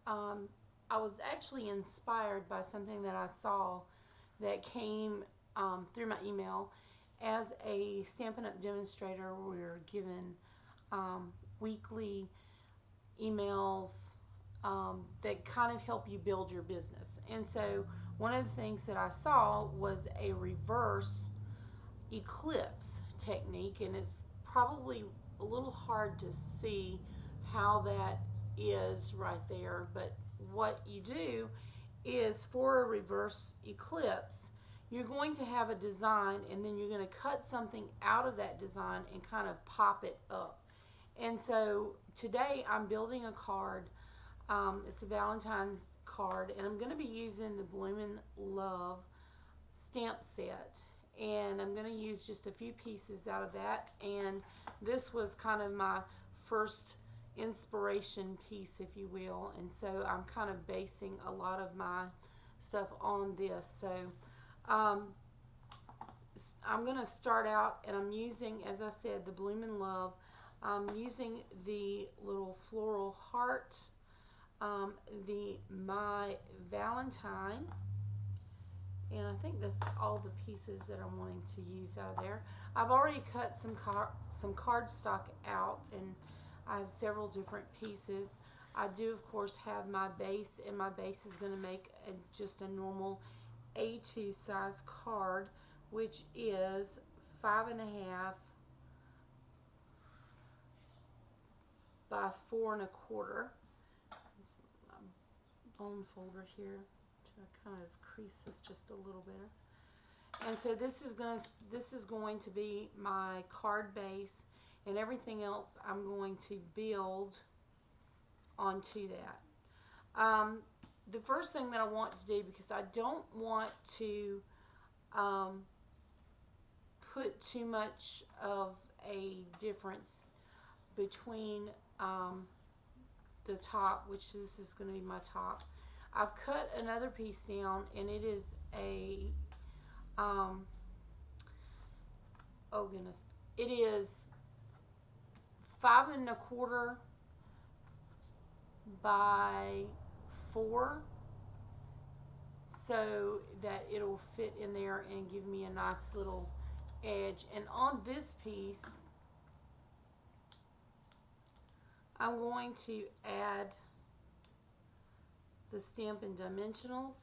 I was actually inspired by something that I saw that came through my email. As a Stampin' Up! Demonstrator, we're given weekly emails that kind of help you build your business. And so one of the things that I saw was a reverse eclipse technique, and it's probably a little hard to see how that is right there, but what you do is for a reverse eclipse, you're going to have a design and then you're going to cut something out of that design and kind of pop it up. And so today I'm building a card. It's a Valentine's card, and I'm going to be using the Bloomin Love stamp set, and I'm going to use just a few pieces out of that. And this was kind of my first inspiration piece, if you will, and so I'm kind of basing a lot of my stuff on this. So I'm going to start out, and I'm using, as I said, the Bloomin Love. I'm using the little floral heart, the My Valentine, and I think that's all the pieces that I'm wanting to use out of there. I've already cut some cardstock out, and I have several different pieces. I do, of course, have my base, and my base is going to make just a normal A2 size card, which is 5.5 by 4.25. This is my bone folder here to kind of crease this just a little bit. And so this is going to be my card base, and everything else I'm going to build onto that. The first thing that I want to do, because I don't want to put too much of a difference between the top, which this is going to be my top. I've cut another piece down, and it is a oh goodness, it is 5.25 by 4, so that it'll fit in there and give me a nice little edge. And on this piece, I'm going to add the Stampin' Dimensionals,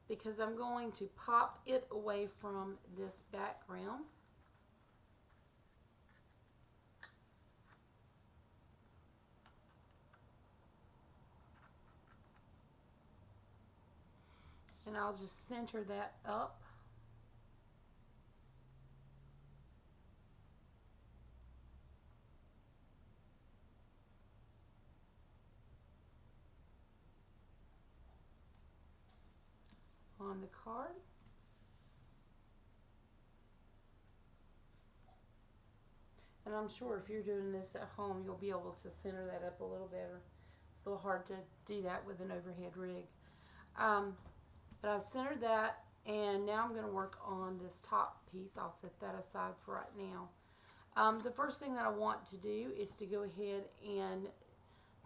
because I'm going to pop it away from this background. And I'll just center that up. On the card. And I'm sure if you're doing this at home, you'll be able to center that up a little better. It's a little hard to do that with an overhead rig. But I've centered that, and now I'm going to work on this top piece. I'll set that aside for right now. The first thing that I want to do is to go ahead and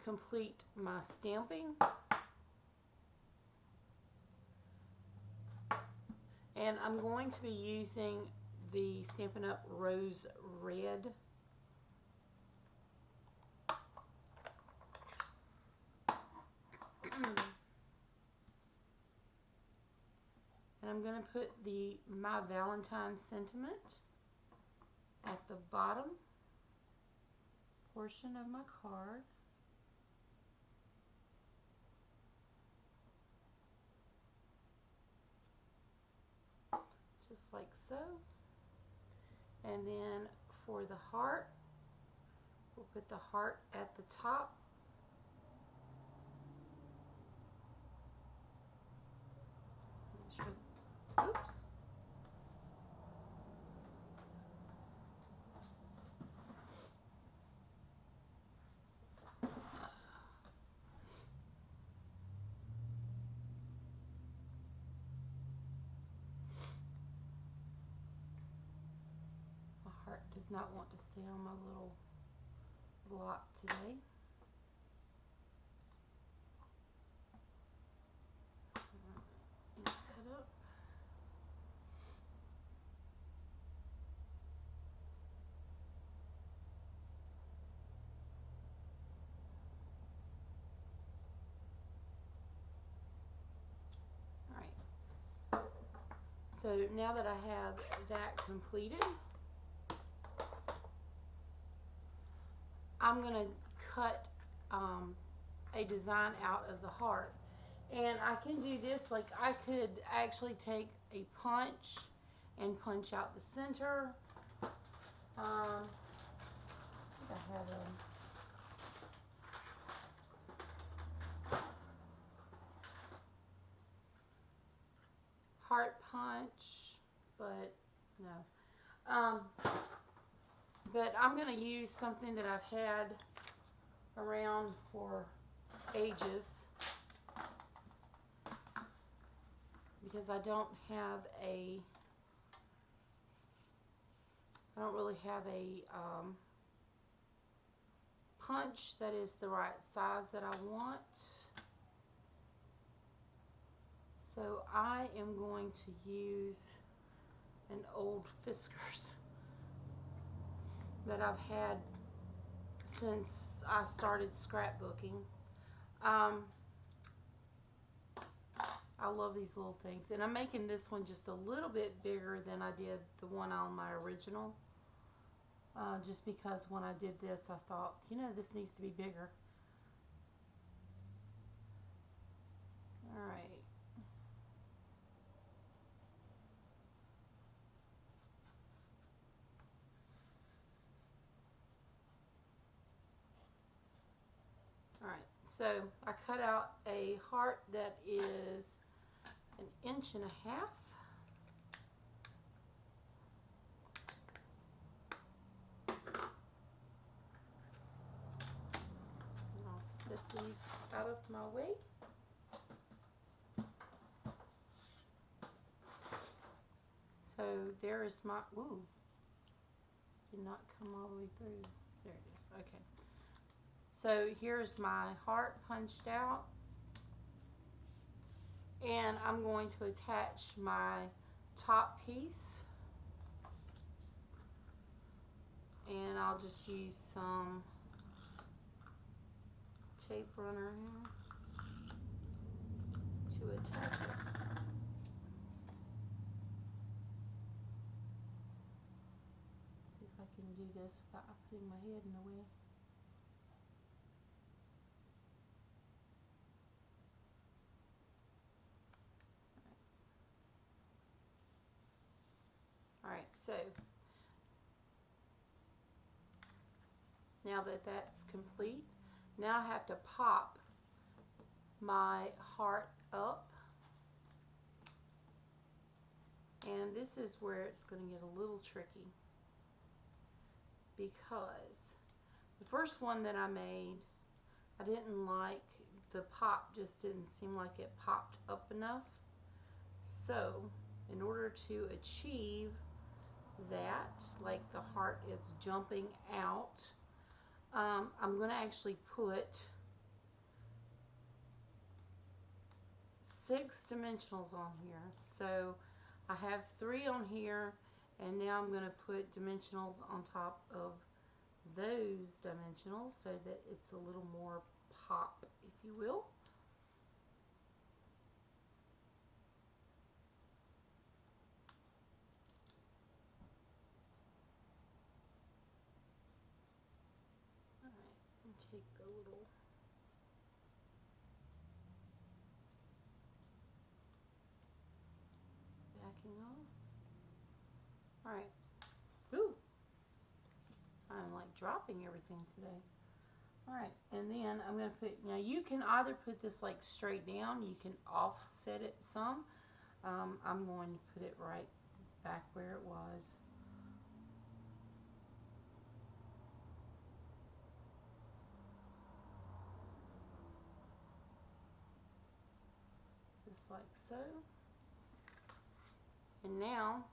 complete my stamping. And I'm going to be using the Stampin' Up! Rose Red. And I'm going to put the My Valentine sentiment at the bottom portion of my card. Just like so. And then for the heart, we'll put the heart at the top. Oops. My heart does not want to stay on my little a lot today. Ink that up. Alright. So now that I have that completed, I'm going to cut a design out of the heart. And I can do this, like I could actually take a punch and punch out the center. I think I have a heart punch, but no. But I'm going to use something that I've had around for ages, because I don't really have a punch that is the right size that I want. So I am going to use an old Fiskars that I've had since I started scrapbooking. I love these little things, and I'm making this one just a little bit bigger than I did the one on my original, just because when I did this I thought, you know, this needs to be bigger. Alright. Alright, so I cut out a heart that is 1.5 inches. And I'll set these out of my way. So there is my, ooh, did not come all the way through. There it is, okay. So here's my heart punched out, and I'm going to attach my top piece, and I'll just use some tape runner here to attach it. See if I can do this without putting my head in the way. Alright, so now that that's complete, now I have to pop my heart up, and this is where it's going to get a little tricky, because the first one that I made, I didn't like the pop, just didn't seem like it popped up enough. So in order to achieve that, like the heart is jumping out, I'm going to actually put 6 dimensionals on here. So I have 3 on here, and now I'm going to put dimensionals on top of those dimensionals so that it's a little more pop, if you will. Take the little backing off. Alright. Ooh. I'm like dropping everything today. Alright, and then I'm going to put, now you can either put this like straight down, you can offset it some. I'm going to put it right back where it was. Like so. And now,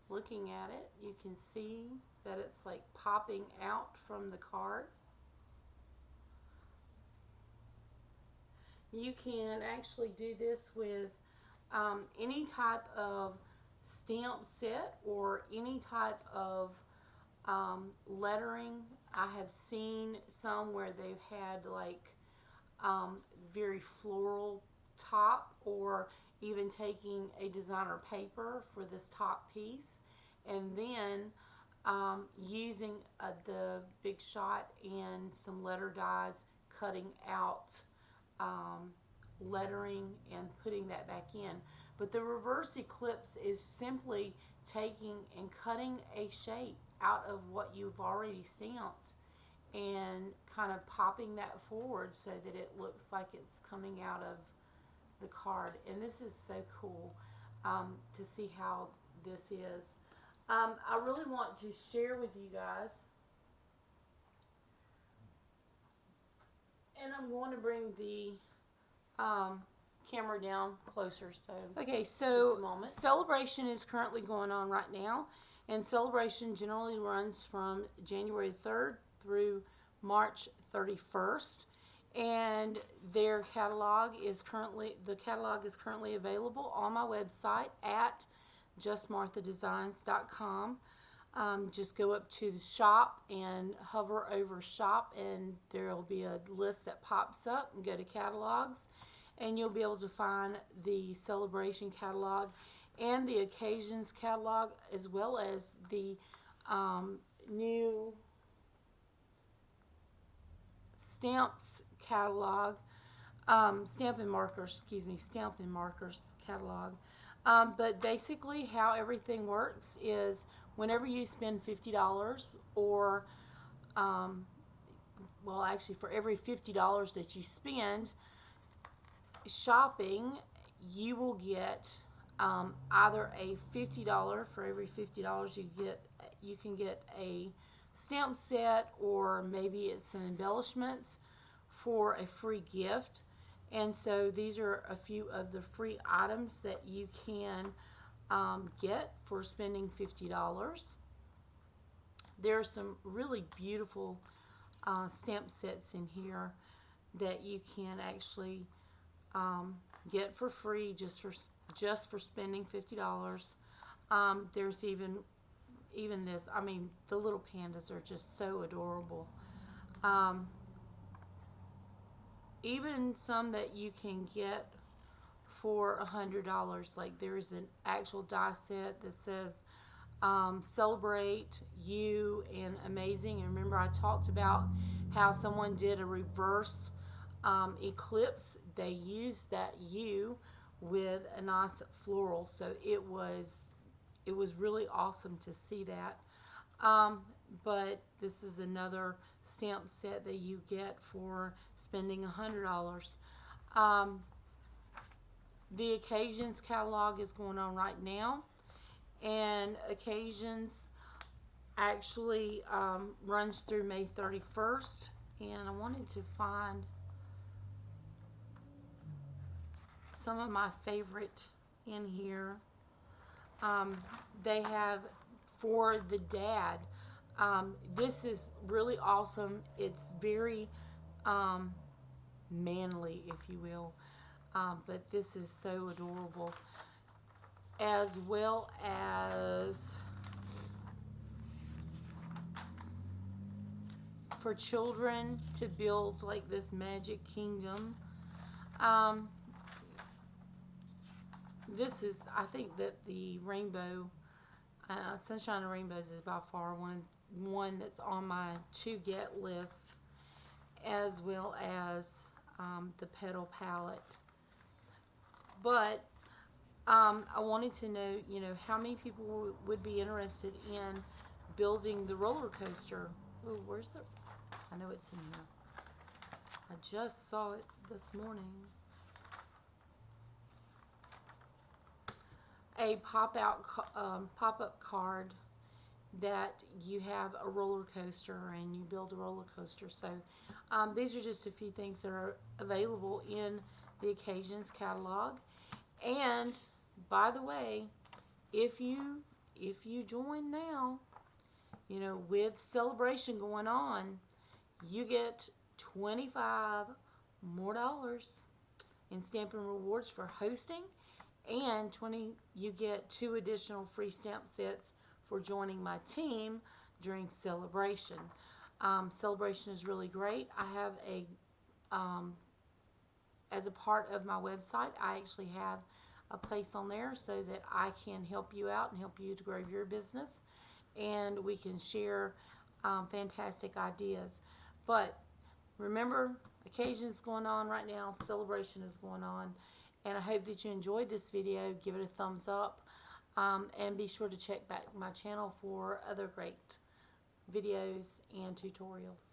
looking at it, you can see that it's like popping out from the card. You can actually do this with any type of stamp set or any type of lettering. I have seen some where they've had like very floral top, or even taking a designer paper for this top piece and then using the Big Shot and some letter dies, cutting out lettering and putting that back in. But the Reverse Eclipse is simply taking and cutting a shape out of what you've already stamped and kind of popping that forward so that it looks like it's coming out of the card. And this is so cool to see how this is. I really want to share with you guys, and I'm going to bring the camera down closer. So okay, so just a moment. Celebration is currently going on right now, and Celebration generally runs from January 3rd through March 31st, and their catalog is currently available on my website at justmarthadesigns.com. Just go up to the shop and hover over shop, and there will be a list that pops up, and go to catalogs, and you'll be able to find the Celebration catalog and the Occasions catalog, as well as the new Stamps catalog, Stampin' Markers catalog. But basically how everything works is whenever you spend $50 or, well, actually for every $50 that you spend shopping, you will get either a $50, for every $50 you can get a stamp set, or maybe it's some embellishments for a free gift. And so these are a few of the free items that you can get for spending $50. There are some really beautiful stamp sets in here that you can actually get for free just for spending $50. There's even this. I mean, the little pandas are just so adorable. Even some that you can get for $100. Like there is an actual die set that says celebrate you and amazing. And remember I talked about how someone did a reverse eclipse. They used that U with a nice floral, so it was really awesome to see that. But this is another stamp set that you get for spending $100. The Occasions catalog is going on right now, and Occasions actually runs through May 31st, and I wanted to find some of my favorite in here. They have for the dad. This is really awesome. It's very manly, if you will, but this is so adorable, as well as for children to build like this magic kingdom. This is, I think that the rainbow, Sunshine and Rainbows is by far one that's on my to get list, as well as the Petal palette. But I wanted to know, how many people would be interested in building the roller coaster. Oh, where's the? I know it's in here. I just saw it this morning. A pop-up card that you have a roller coaster and you build a roller coaster. So these are just a few things that are available in the Occasions catalog. And by the way, if you join now, with Celebration going on, you get $25 more in Stampin' Rewards for hosting, and you get 2 additional free stamp sets for joining my team during Celebration. Celebration is really great. I have as a part of my website, I actually have a place on there so that I can help you out and help you to grow your business, and we can share fantastic ideas. But remember, occasion is going on right now, Celebration is going on, and I hope that you enjoyed this video. Give it a thumbs up, and be sure to check back my channel for other great videos and tutorials.